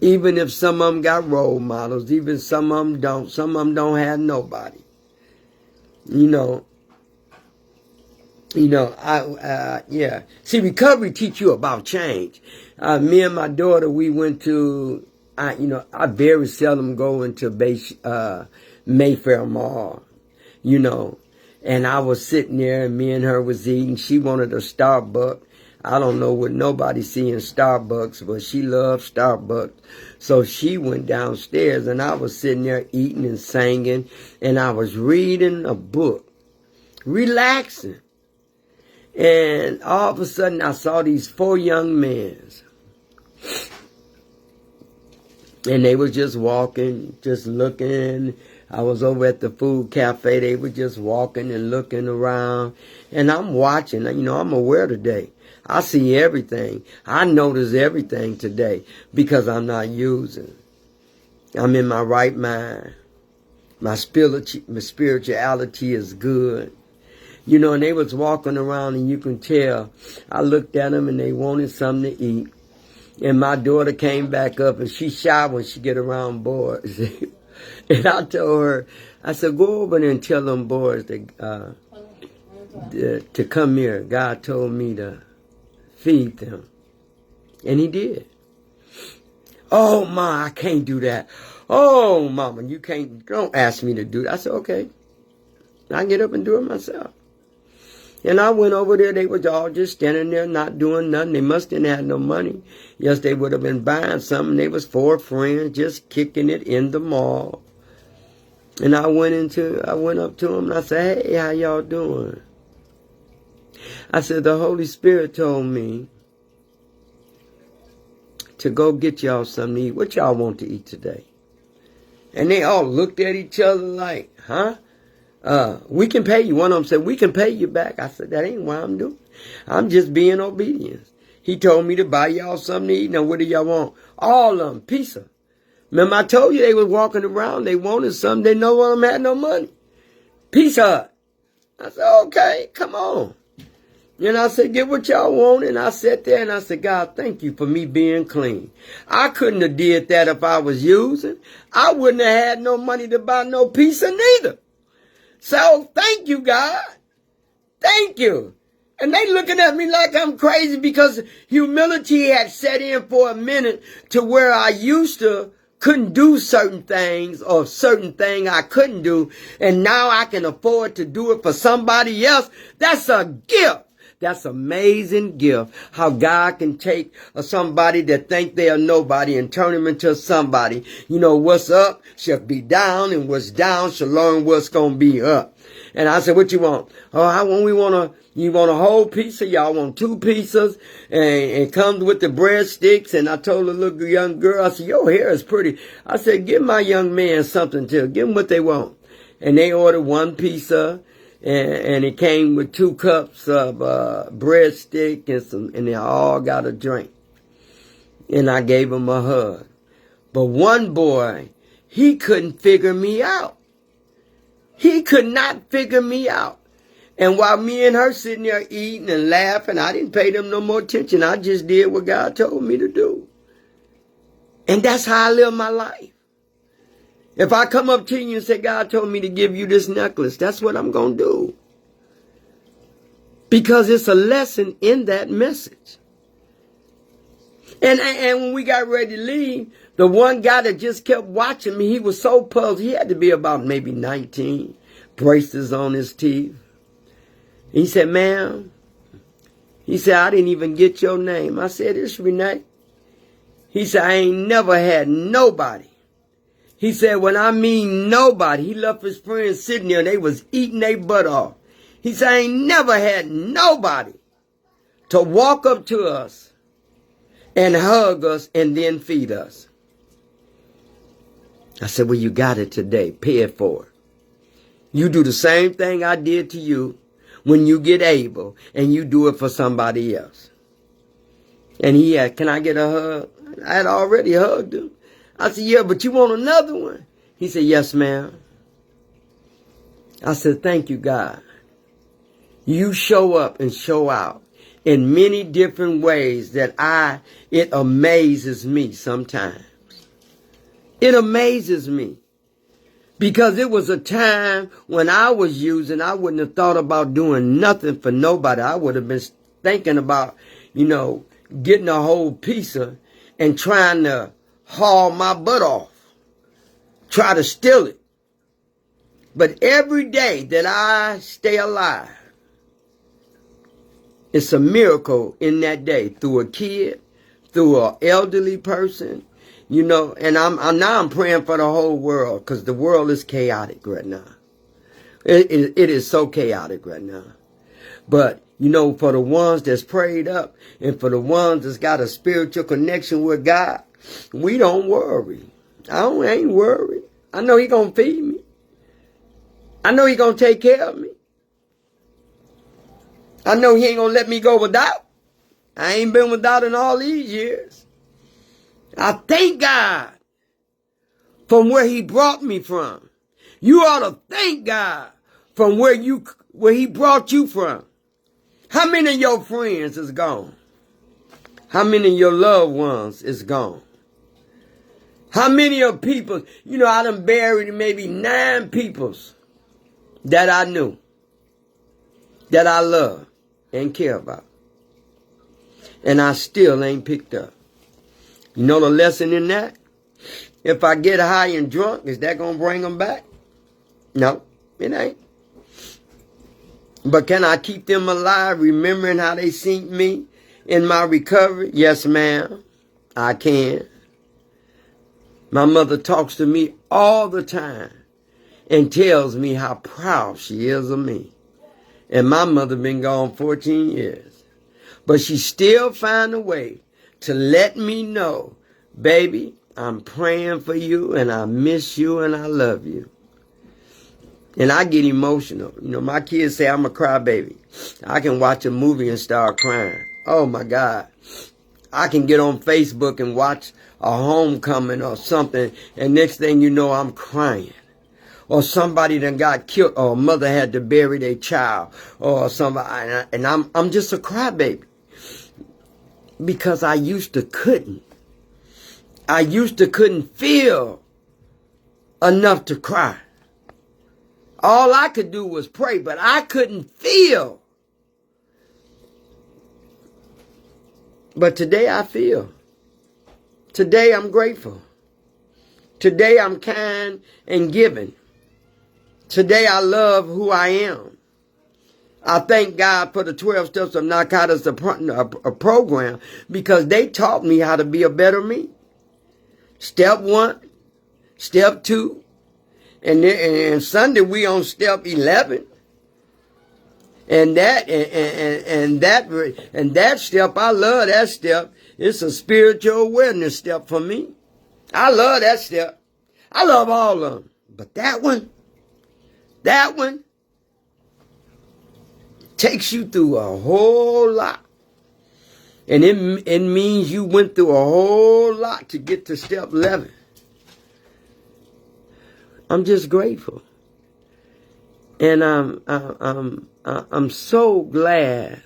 Even if some of them got role models, even some of them don't. Some of them don't have nobody. Yeah. See, recovery teach you about change. Me and my daughter, we went to I very seldom go into Mayfair Mall, and I was sitting there and me and her was eating. She wanted a Starbucks. I don't know what nobody see in Starbucks, but she loves Starbucks. So she went downstairs and I was sitting there eating and singing and I was reading a book, relaxing. And all of a sudden I saw these 4 young men. And they were just walking, just looking. I was over at the food cafe. They were just walking and looking around. And I'm watching. I'm aware today. I see everything. I notice everything today because I'm not using. I'm in my right mind. My spirituality is good. And they was walking around and you can tell. I looked at them and they wanted something to eat. And my daughter came back up and she's shy when she get around boys. And I told her, I said, go over there and tell them boys to come here. God told me to feed them. And he did. Oh, Ma, I can't do that. Oh, Mama, don't ask me to do that. I said, okay. I get up and do it myself. And I went over there. They was all just standing there not doing nothing. They must have had no money. Yes, they would have been buying something. They was 4 friends just kicking it in the mall. And I went up to them and I said, hey, how y'all doing? I said, the Holy Spirit told me to go get y'all something to eat. What y'all want to eat today? And they all looked at each other like, huh? We can pay you. One of them said, we can pay you back. I said, that ain't what I'm doing. I'm just being obedient. He told me to buy y'all something to eat. Now, what do y'all want? All of them, pizza. Remember, I told you they was walking around. They wanted something. They know one of them had no money. Pizza Hut. I said, okay, come on. And I said, get what y'all want. And I sat there and I said, God, thank you for me being clean. I couldn't have did that if I was using. I wouldn't have had no money to buy no pizza neither. So thank you, God. Thank you. And they looking at me like I'm crazy because humility had set in for a minute to where I used to couldn't do certain things or certain thing I couldn't do. And now I can afford to do it for somebody else. That's a gift. That's amazing gift. How God can take somebody that think they are nobody and turn them into somebody. What's up shall be down and what's down shall learn what's going to be up. And I said, what you want? Oh, you want a whole pizza? Y'all want 2 pizzas? And it comes with the breadsticks. And I told the little young girl, I said, your hair is pretty. I said, give my young man something too. Give them what they want. And they ordered 1 pizza. And it came with 2 cups of breadstick and they all got a drink. And I gave them a hug. But one boy, he couldn't figure me out. He could not figure me out. And while me and her sitting there eating and laughing, I didn't pay them no more attention. I just did what God told me to do. And that's how I live my life. If I come up to you and say, God told me to give you this necklace, that's what I'm going to do. Because it's a lesson in that message. And when we got ready to leave, the one guy that just kept watching me, he was so puzzled. He had to be about maybe 19, braces on his teeth. He said, ma'am, he said, I didn't even get your name. I said, it's Renee. He said, I ain't never had nobody. He said, when I mean nobody, he left his friends sitting there and they was eating their butt off. He said, I ain't never had nobody to walk up to us and hug us and then feed us. I said, well, you got it today. Pay it forward. You do the same thing I did to you when you get able and you do it for somebody else. And he had, can I get a hug? I had already hugged him. I said, yeah, but you want another one? He said, yes, ma'am. I said, thank you, God. You show up and show out in many different ways that it amazes me sometimes. It amazes me. Because it was a time when I was using, I wouldn't have thought about doing nothing for nobody. I would have been thinking about, getting a whole pizza and trying to haul my butt off, try to steal it. But every day that I stay alive, it's a miracle in that day, through a kid, through an elderly person, you know. And I'm praying for the whole world, because the world is chaotic right now. It is so chaotic right now. But, you know, for the ones that's prayed up and for the ones that's got a spiritual connection with God, we don't worry. I ain't worried. I know He gonna feed me. I know He gonna take care of me. I know He ain't gonna let me go without. I ain't been without in all these years. I thank God from where He brought me from. You ought to thank God from where He brought you from. How many of your friends is gone? How many of your loved ones is gone? How many of people, you know, I done buried maybe 9 peoples that I knew, that I love and care about. And I still ain't picked up. You know the lesson in that? If I get high and drunk, is that going to bring them back? No, it ain't. But can I keep them alive, remembering how they seen me in my recovery? Yes, ma'am, I can. My mother talks to me all the time and tells me how proud she is of me. And my mother been gone 14 years. But she still find a way to let me know, baby, I'm praying for you and I miss you and I love you. And I get emotional. You know, my kids say I'm a crybaby. I can watch a movie and start crying. Oh, my God. I can get on Facebook and watch a homecoming or something, and next thing you know, I'm crying. Or somebody done got killed, or a mother had to bury their child, or somebody, and I'm just a crybaby. Because I used to couldn't. I used to couldn't feel enough to cry. All I could do was pray, but I couldn't feel. But today I feel. Today I'm grateful. Today I'm kind and giving. Today I love who I am. I thank God for the 12 Steps of Narcotics a program, because they taught me how to be a better me. Step 1, step 2, and Sunday we on step 11. And that step, I love that step. It's a spiritual awareness step for me. I love that step. I love all of them. But that one takes you through a whole lot. And it means you went through a whole lot to get to step 11. I'm just grateful. And I'm so glad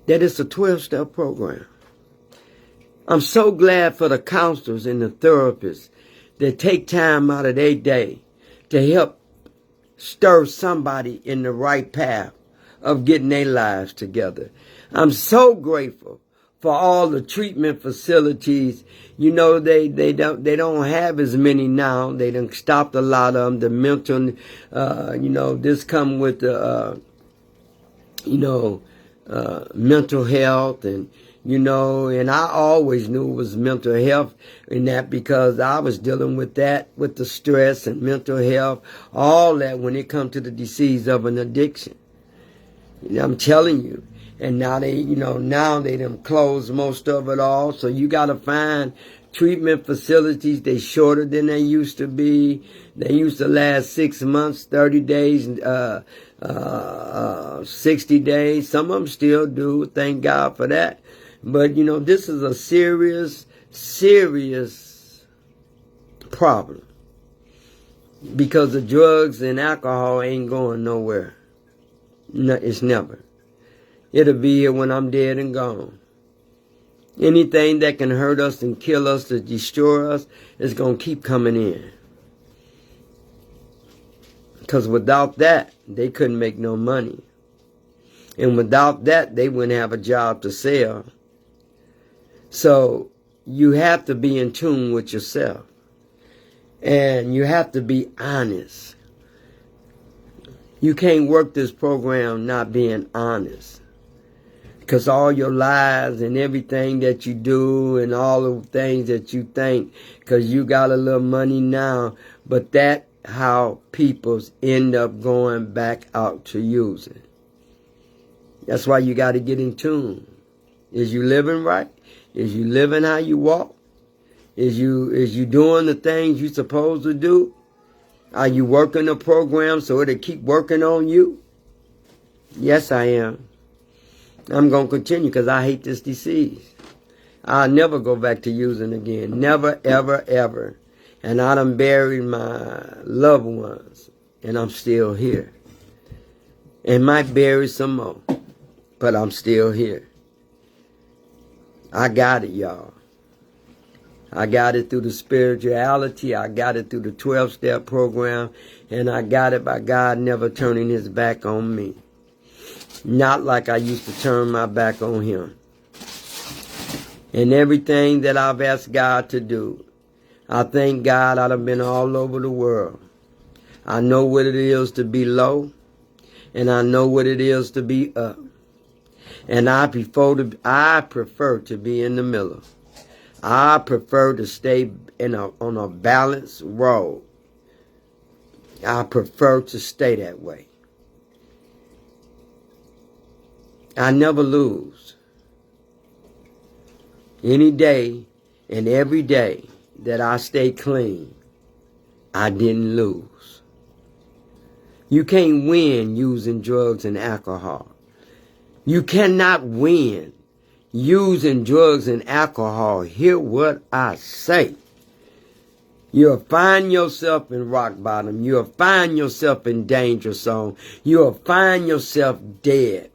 that it's a 12-step program. I'm so glad for the counselors and the therapists that take time out of their day to help stir somebody in the right path of getting their lives together. I'm so grateful for all the treatment facilities. You know, they don't have as many now. They done stopped a lot of them. The mental, you know, this come with the, mental health, and, you know, and I always knew it was mental health in that, because I was dealing with that, with the stress and mental health, all that when it comes to the disease of an addiction. You know, I'm telling you. And now they done closed most of it all. So you got to find treatment facilities. They shorter than they used to be. They used to last 6 months, 30 days, 60 days. Some of them still do. Thank God for that. But, you know, this is a serious, serious problem. Because the drugs and alcohol ain't going nowhere. No, it's never. It'll be here when I'm dead and gone. Anything that can hurt us and kill us, to destroy us, is going to keep coming in. Because without that, they couldn't make no money. And without that, they wouldn't have a job to sell. So you have to be in tune with yourself. And you have to be honest. You can't work this program not being honest. Because all your lies and everything that you do and all the things that you think, because you got a little money now, but that's how people end up going back out to using. That's why you got to get in tune. Is you living right? Is you living how you walk? Is you doing the things you're supposed to do? Are you working the program so it'll keep working on you? Yes, I am. I'm going to continue because I hate this disease. I'll never go back to using again. Never, ever, ever. And I done buried my loved ones, and I'm still here. And might bury some more, but I'm still here. I got it, y'all. I got it through the spirituality. I got it through the 12-step program. And I got it by God never turning his back on me. Not like I used to turn my back on him. And everything that I've asked God to do, I thank God I've been all over the world. I know what it is to be low. And I know what it is to be up. And I prefer to be in the middle. I prefer to stay on a balanced road. I prefer to stay that way. I never lose. Any day and every day that I stay clean, I didn't lose. You can't win using drugs and alcohol. You cannot win using drugs and alcohol. Hear what I say. You'll find yourself in rock bottom. You'll find yourself in danger zone. You'll find yourself dead.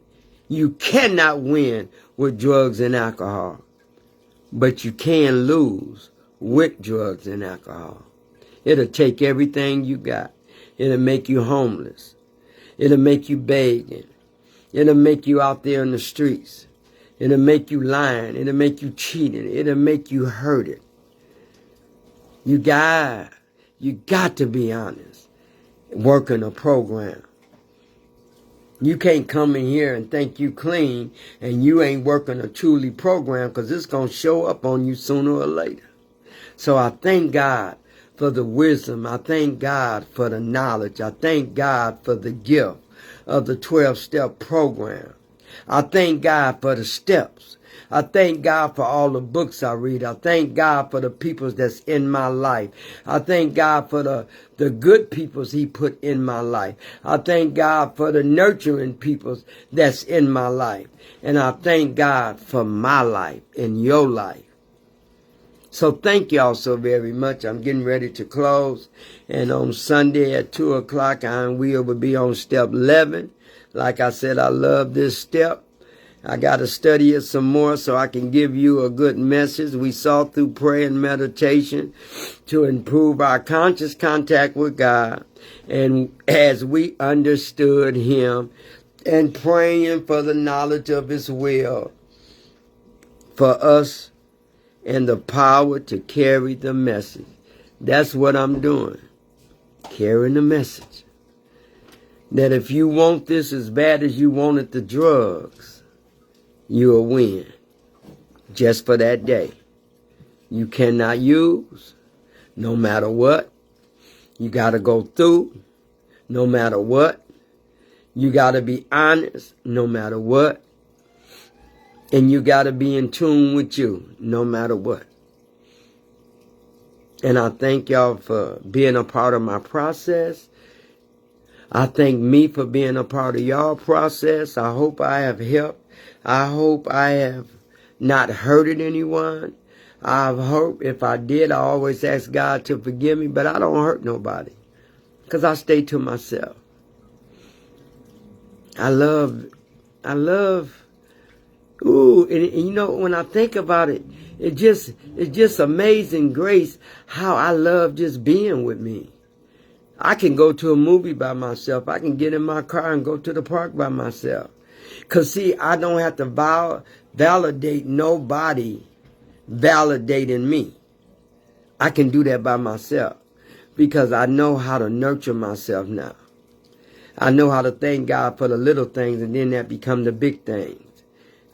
You cannot win with drugs and alcohol. But you can lose with drugs and alcohol. It'll take everything you got. It'll make you homeless. It'll make you begging. It'll make you out there in the streets. It'll make you lying. It'll make you cheating. It'll make you hurting. You got to be honest. Working a program. You can't come in here and think you clean and you ain't working a truly program, because it's going to show up on you sooner or later. So I thank God for the wisdom. I thank God for the knowledge. I thank God for the gift of the 12-step program. I thank God for the steps. I thank God for all the books I read. I thank God for the people that's in my life. I thank God for the good peoples he put in my life. I thank God for the nurturing peoples that's in my life. And I thank God for my life and your life. So thank y'all so very much. I'm getting ready to close. And on Sunday at 2 o'clock, I will be on step 11. Like I said, I love this step. I got to study it some more so I can give you a good message. We saw through prayer and meditation to improve our conscious contact with God. And as we understood him and praying for the knowledge of his will for us and the power to carry the message. That's what I'm doing. Carrying the message. That if you want this as bad as you wanted the drugs, you'll win. Just for that day. You cannot use no matter what. You got to go through no matter what. You got to be honest no matter what. And you got to be in tune with you no matter what. And I thank y'all for being a part of my process. I thank me for being a part of y'all process. I hope I have helped. I hope I have not hurted anyone. I hope if I did, I always ask God to forgive me, but I don't hurt nobody because I stay to myself. I love, and you know, when I think about it, it's just amazing grace how I love just being with me. I can go to a movie by myself. I can get in my car and go to the park by myself. Because, see, I don't have to validate nobody validating me. I can do that by myself because I know how to nurture myself now. I know how to thank God for the little things, and then that become the big things.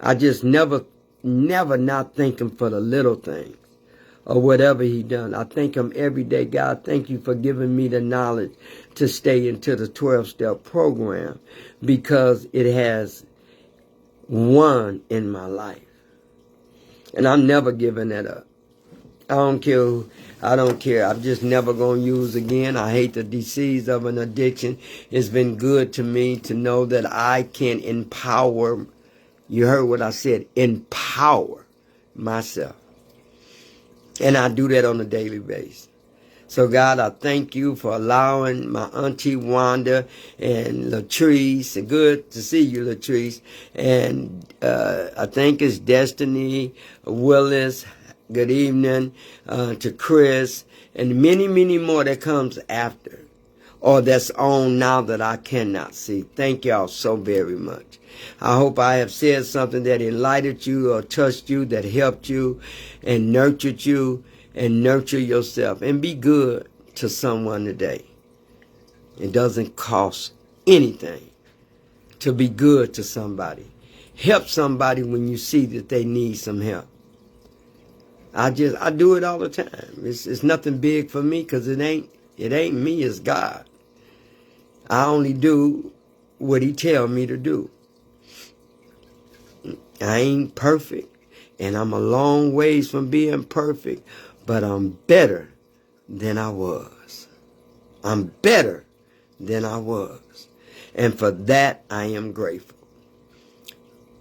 I just never not thank him for the little things or whatever he done. I thank him every day. God, thank you for giving me the knowledge to stay into the 12-step program because it has won in my life. And I'm never giving that up. I don't care. I'm just never going to use again. I hate the disease of an addiction. It's been good to me to know that I can empower. You heard what I said, empower myself. And I do that on a daily basis. So, God, I thank you for allowing my auntie Wanda and Latrice. Good to see you, Latrice. And I think it's Destiny Willis. Good evening to Chris. And many, many more that comes after. Or that's on now that I cannot see. Thank y'all so very much. I hope I have said something that enlightened you or touched you, that helped you and nurtured you. And nurture yourself and be good to someone today. It doesn't cost anything to be good to somebody. Help somebody when you see that they need some help. I do it all the time. It's nothing big for me because it ain't me, it's God. I only do what he tell me to do. I ain't perfect, and I'm a long ways from being perfect. But I'm better than I was. I'm better than I was. And for that, I am grateful.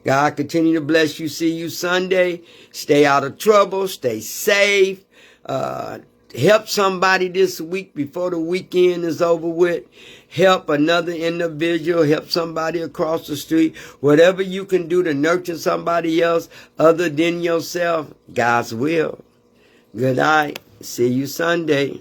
God continue to bless you. See you Sunday. Stay out of trouble. Stay safe. Help somebody this week before the weekend is over with. Help another individual. Help somebody across the street. Whatever you can do to nurture somebody else other than yourself, God's will. Good night. See you Sunday.